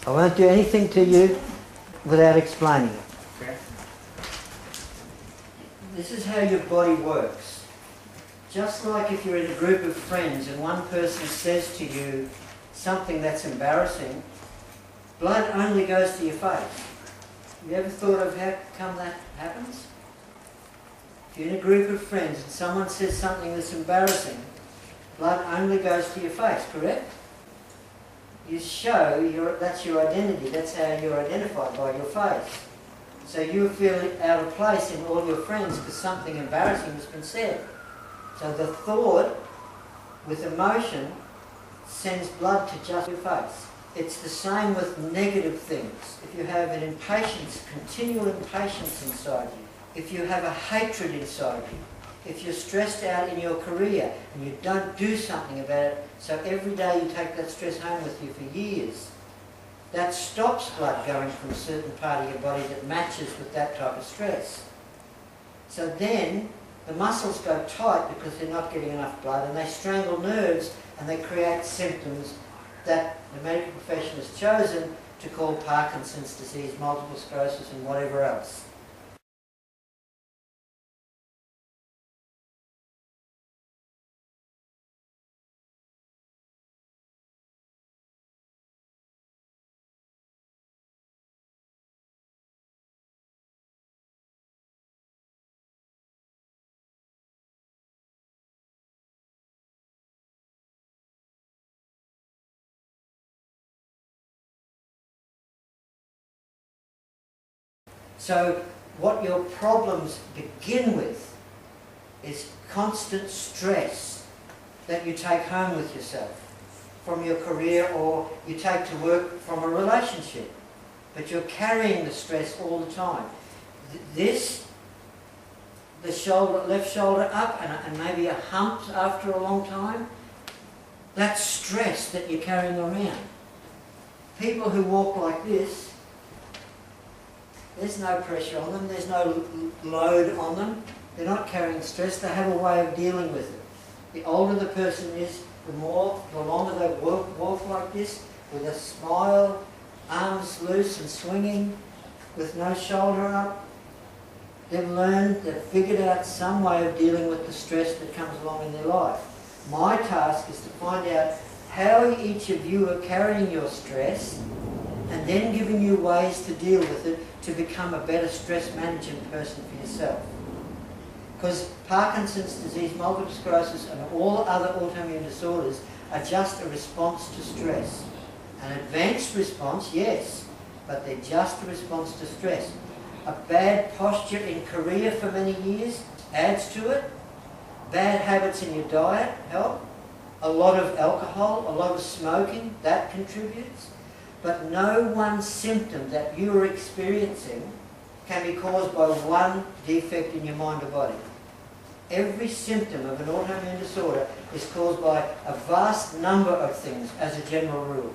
I won't do anything to you without explaining it. Okay. This is how your body works. Just like if you're in a group of friends and one person says to you something that's embarrassing, blood only goes to your face. Have you ever thought of how come that happens? If you're in a group of friends and someone says something that's embarrassing, blood only goes to your face, correct? You show that's your identity, that's how you're identified, by your face. So you feel out of place in all your friends because something embarrassing has been said. So the thought with emotion sends blood to just your face. It's the same with negative things. If you have an impatience, continual impatience inside you, if you have a hatred inside you, if you're stressed out in your career and you don't do something about it, so every day you take that stress home with you for years, that stops blood going from a certain part of your body that matches with that type of stress. So then the muscles go tight because they're not getting enough blood, and they strangle nerves and they create symptoms that the medical profession has chosen to call Parkinson's disease, multiple sclerosis and whatever else. So what your problems begin with is constant stress that you take home with yourself from your career, or you take to work from a relationship. But you're carrying the stress all the time. The shoulder, left shoulder up and maybe a hump after a long time, that's stress that you're carrying around. People who walk like this, there's no pressure on them, there's no load on them, they're not carrying stress, they have a way of dealing with it. The older the person is, the longer they walk like this, with a smile, arms loose and swinging, with no shoulder up. They've figured out some way of dealing with the stress that comes along in their life. My task is to find out how each of you are carrying your stress, and then giving you ways to deal with it to become a better stress management person for yourself. Because Parkinson's disease, multiple sclerosis and all other autoimmune disorders are just a response to stress. An advanced response, yes, but they're just a response to stress. A bad posture in career for many years adds to it. Bad habits in your diet help. A lot of alcohol, a lot of smoking, that contributes. But no one symptom that you are experiencing can be caused by one defect in your mind or body. Every symptom of an autoimmune disorder is caused by a vast number of things as a general rule.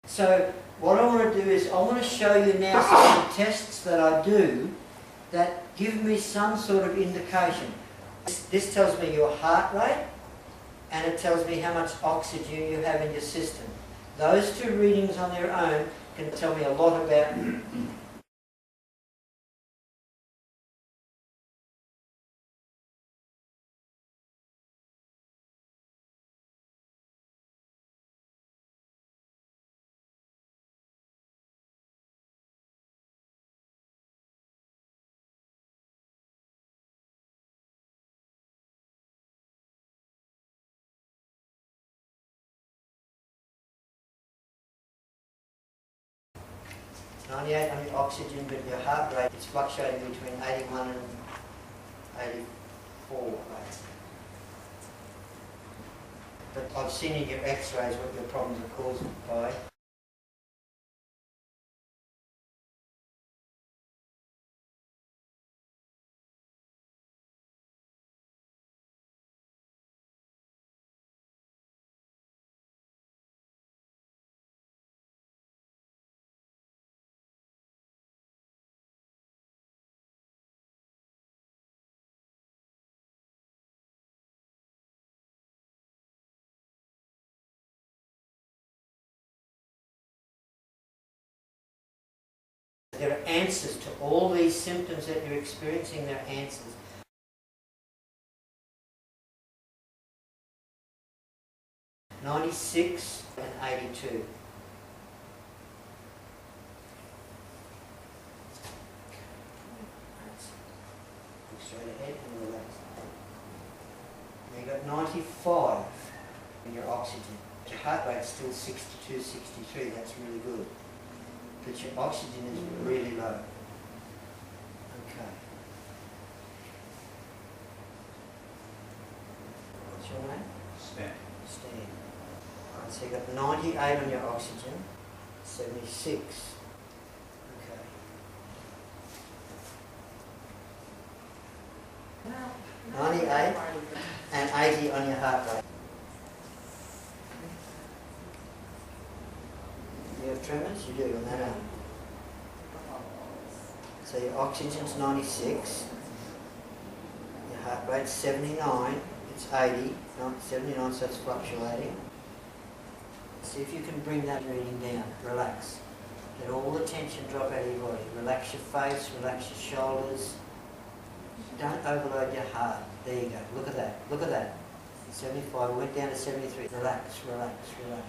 So what I want to do is I want to show you now some of the tests that I do that give me some sort of indication. This tells me your heart rate, and it tells me how much oxygen you have in your system. Those two readings on their own can tell me a lot about you. '98 on your oxygen, but your heart rate is fluctuating between 81 and 84. Right? But I've seen in your x-rays what your problems are caused by. There are answers to all these symptoms that you're experiencing. There are answers. (96) and 82. Look straight ahead and relax. Now you've got 95 in your oxygen. Your heart rate's still 62, 63. That's really good. But your oxygen is really low. Okay. What's your name? Stan. Stan. Right, so you've got 98 on your oxygen, 76. Okay. 98 and 80 on your heart rate. You have tremors? You do on that arm. So your oxygen's 96, your heart rate's 79, it's 80, not 79, so it's fluctuating. See if you can bring that reading down. Relax. Let all the tension drop out of your body. Relax your face, relax your shoulders. Don't overload your heart. There you go. Look at that. Look at that. 75, we went down to 73. Relax, relax, relax.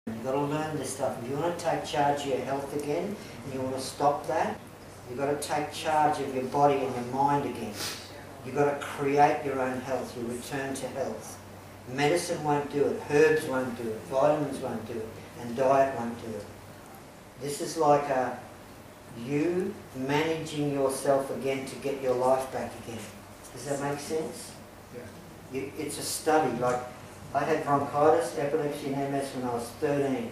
You've got to learn this stuff. If you want to take charge of your health again, and you want to stop that, you've got to take charge of your body and your mind again. You've got to create your own health. You return to health. Medicine won't do it. Herbs won't do it. Vitamins won't do it. And diet won't do it. This is like you managing yourself again to get your life back again. Does that make sense? Yeah. It's a study. Like, I had bronchitis, epilepsy and MS when I was 13.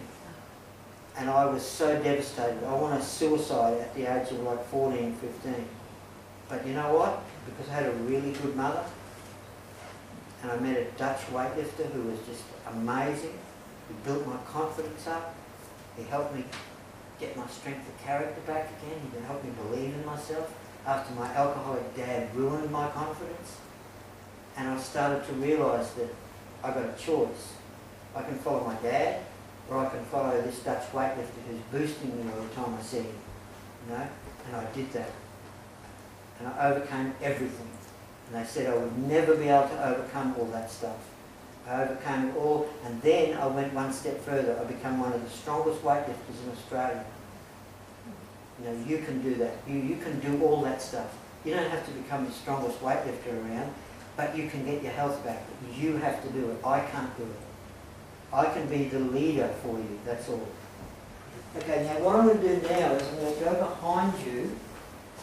And I was so devastated. I wanted suicide at the age of like 14, 15. But you know what? Because I had a really good mother, and I met a Dutch weightlifter who was just amazing. He built my confidence up. He helped me get my strength of character back again. He helped me believe in myself after my alcoholic dad ruined my confidence. And I started to realise that I got a choice. I can follow my dad, or I can follow this Dutch weightlifter who's boosting me all the time I see him. You know? And I did that. And I overcame everything. And they said I would never be able to overcome all that stuff. I overcame it all, and then I went one step further. I became one of the strongest weightlifters in Australia. You know, you can do that. You can do all that stuff. You don't have to become the strongest weightlifter around, but you can get your health back. You have to do it. I can't do it. I can be the leader for you, that's all. Okay, now what I'm going to do now is I'm going to go behind you,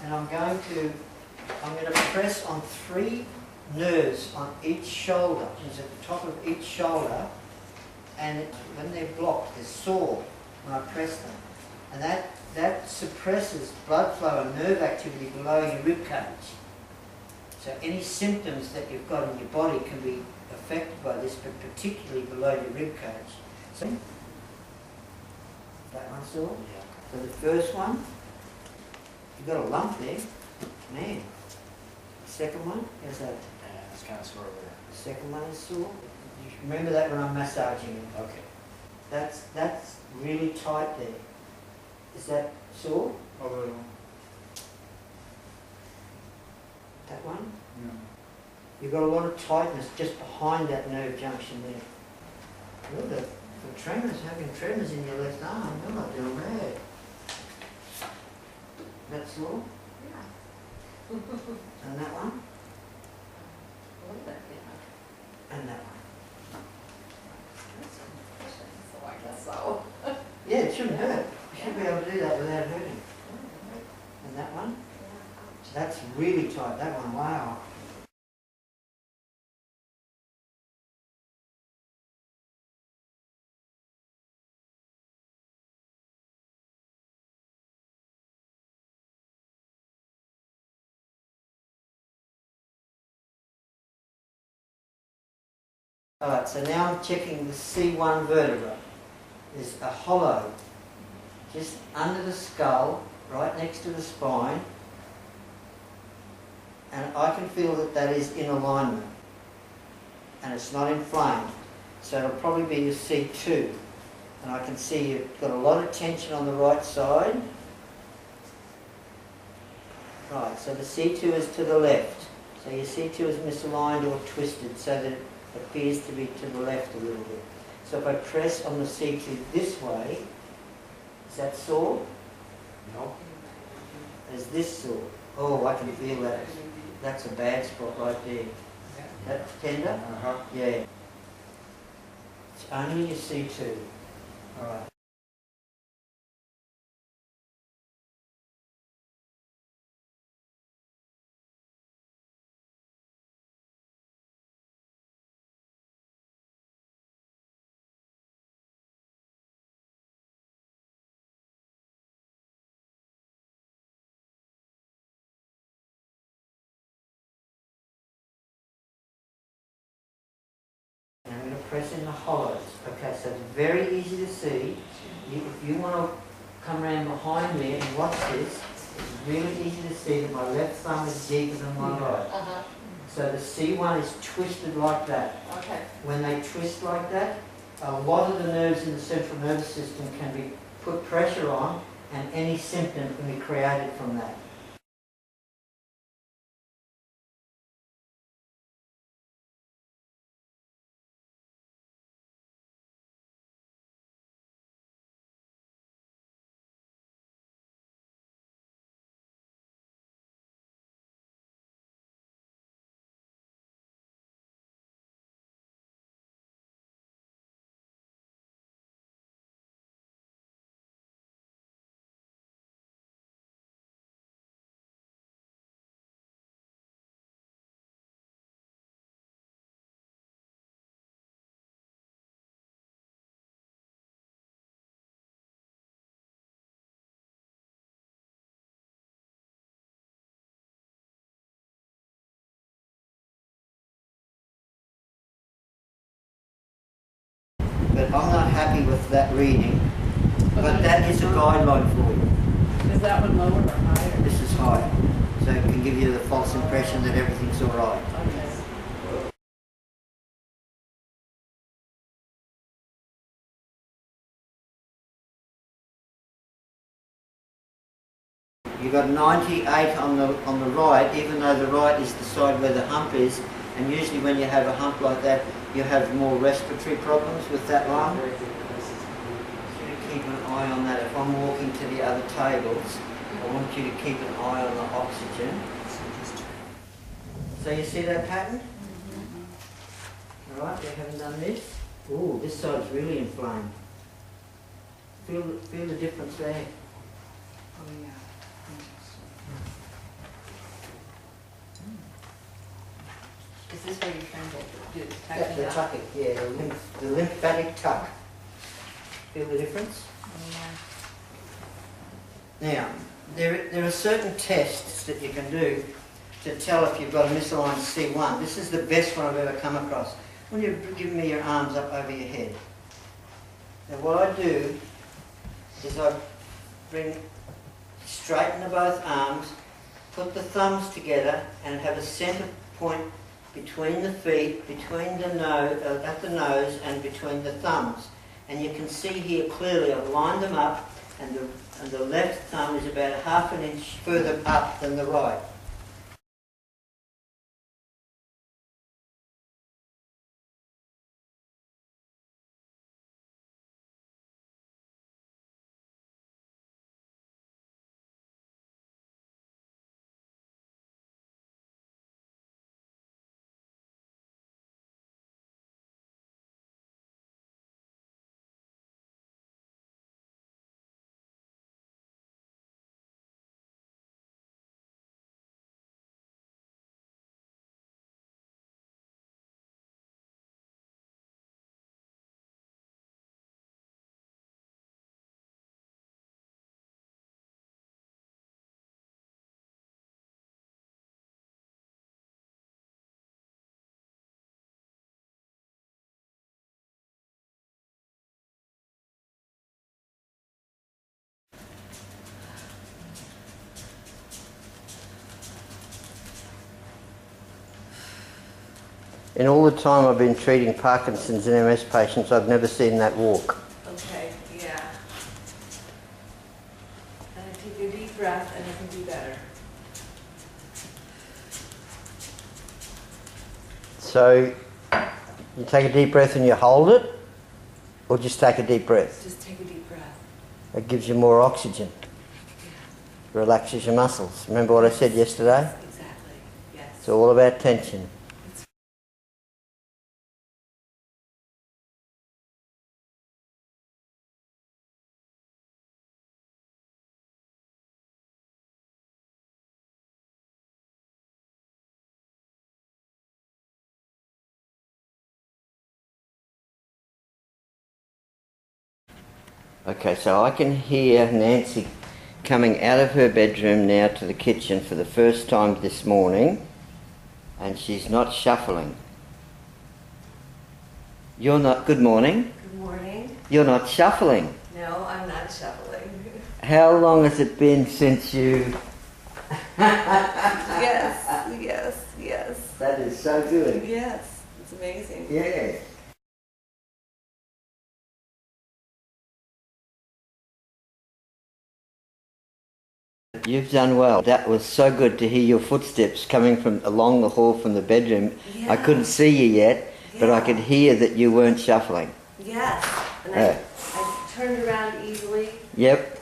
and I'm going to press on 3 nerves on each shoulder. It's at the top of each shoulder, and when they're blocked, they're sore when I press them. And that suppresses blood flow and nerve activity below your rib cage. So any symptoms that you've got in your body can be affected by this, but particularly below your rib cage. So that one sore? Yeah. So the first one, you've got a lump there. Man. The second one, how's that? Yeah, it's kind of sore over there. The second one is sore. You remember that when I'm massaging it. Okay. That's really tight there. Is that sore? A little. That one? No. You've got a lot of tightness just behind that nerve junction there. Look at the tremors, having tremors in your left arm. You're not doing bad. That's sore? Yeah. And that one? A little bit, yeah. And that one. That's interesting, so I guess so. Yeah, it shouldn't hurt. You should be able to do that without hurting. And that one? That's really tight, that one, wow. Alright, so now I'm checking the C1 vertebra. There's a hollow just under the skull, right next to the spine, and I can feel that that is in alignment and it's not inflamed. So it'll probably be your C2. And I can see you've got a lot of tension on the right side. Right, so the C2 is to the left. So your C2 is misaligned or twisted so that it appears to be to the left a little bit. So if I press on the C2 this way, is that sore? No. Is this sore? Oh, I can feel that. That's a bad spot right there. That's tender? Uh-huh. Yeah. It's only your C2. Alright. And I'm going to press in the hollows. Okay, so it's very easy to see. If you want to come around behind me and watch this, it's really easy to see that my left thumb is deeper than my right. Uh-huh. So the C1 is twisted like that. Okay. When they twist like that, a lot of the nerves in the central nervous system can be put pressure on, and any symptom can be created from that. But I'm not happy with that reading. But that is a guideline for you. Is that one lower or higher? This is high. So it can give you the false impression that everything's all right. Okay. You've got 98 on the right, even though the right is the side where the hump is. And usually when you have a hump like that, you have more respiratory problems with that lung. So to keep an eye on that. If I'm walking to the other tables, I want you to keep an eye on the oxygen. So you see that pattern? All right, you haven't done this. Ooh, this side's really inflamed. Feel the difference there. Oh, yeah. Is this where you're trying to do the That's tucking the up? tucking, yeah, the lymphatic tuck. Feel the difference? Oh, Now, there are certain tests that you can do to tell if you've got a misaligned C1. This is the best one I've ever come across. When you're giving me your arms up over your head. Now what I do is I straighten both arms, put the thumbs together and have a centre point between the feet, between the nose, at the nose and between the thumbs. And you can see here clearly I've lined them up, and the left thumb is about ½ an inch further up than the right. In all the time I've been treating Parkinson's and MS patients, I've never seen that walk. Okay, yeah. And I take a deep breath and I can do better. So you take a deep breath and you hold it, or just take a deep breath? Just take a deep breath. It gives you more oxygen, relaxes your muscles. Remember what I said yesterday? Exactly, yes. It's all about tension. Okay, so I can hear Nancy coming out of her bedroom now to the kitchen for the first time this morning, and she's not shuffling. You're not, good morning. Good morning. You're not shuffling. No, I'm not shuffling. How long has it been since you... Yes, yes, yes. That is so good. Yes, it's amazing. Yeah. You've done well. That was so good to hear your footsteps coming from along the hall from the bedroom. Yeah. I couldn't see you yet, but I could hear that you weren't shuffling. Yes, and I turned around easily. Yep.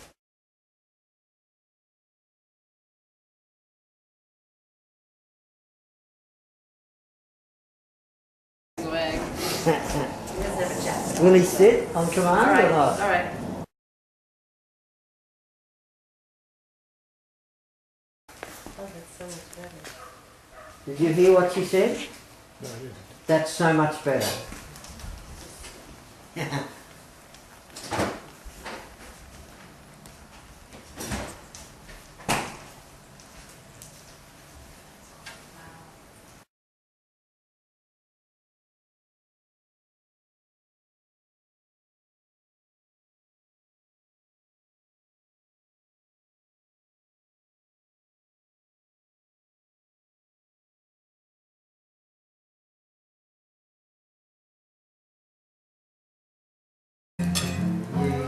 Swag. He doesn't have a chest. Will he sit on command All right, or not? all right. Oh, that's so much better. Did you hear what she said? No, I didn't. That's so much better.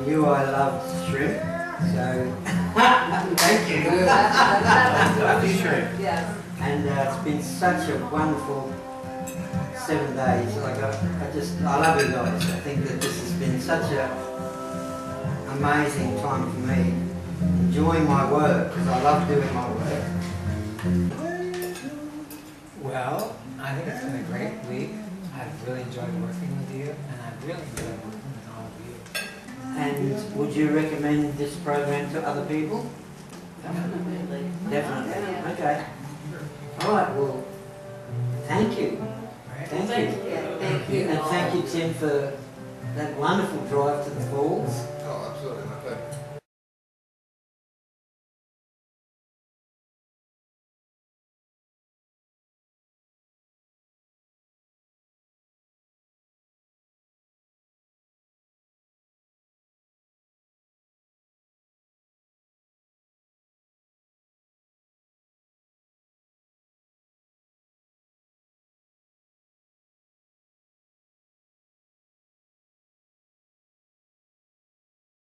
You I love shrimp, so thank you. Lovely shrimp. Yes. And it's been such a wonderful 7 days. I love you guys. I think that this has been such a amazing time for me. Enjoying my work, because I love doing my work. Well, I think it's been a great week. I've really enjoyed working with you, and I've really enjoyed working with all of you. And would you recommend this program to other people? Definitely. Definitely. Okay. All right. Well, thank you. Right? Thank you. Yeah, thank you. And thank you, Tim, for that wonderful drive to the falls. Oh, absolutely, my pleasure.